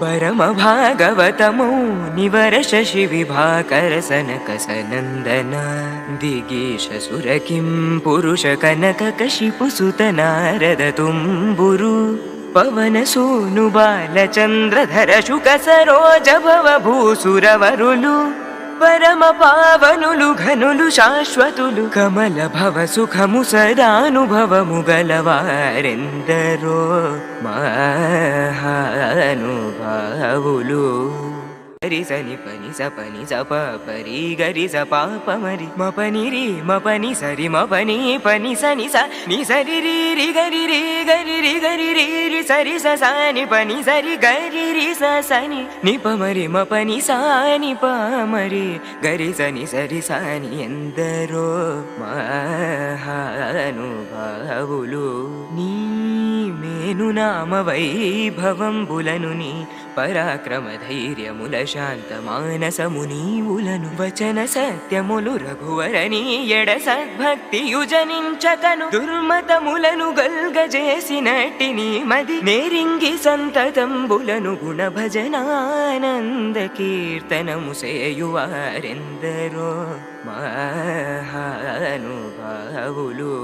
परम भागवतमौ निवर शशि विभाकर सनक सनंदन दिगीश सुर किं पुरुष कनक कशिपु सुत नारद तुम्बुरु पवन सूनु बालचंद्रधर शुक सरोज भव भूसुरवरुलु परम पावनुलु घनुलु शाश्वतुलु कमल भव सुखमु सदानुभवमु गलवारेंदरो महानुभावुलु गरि सनि पनि स प परि गरि स पाप मरि म पनि रि म पनि सरि म पनि सनि सा नि सरि रि गरि रि गरि रि गरि रि रि सरि स सा नि पनि सरि गरि रि स सनि नि प मरि म पनि सा नि प मरि गरि सनि सरि सा नि ఎందరో మహానుభావులు నీ మేను నామ వైభవంబులను నీ పరాక్రమ ధైర్యముల శాంత మానసమునీవులను వచన సత్యములు రఘువరని ఎడ సద్భక్తియు జనించకను దుర్మతములను గల్గజేసినట్టి నీ మది నేరింగి సంతతంబులను గుణ భజనానంద కీర్తనము సేయువారెందరో మహానుభావులు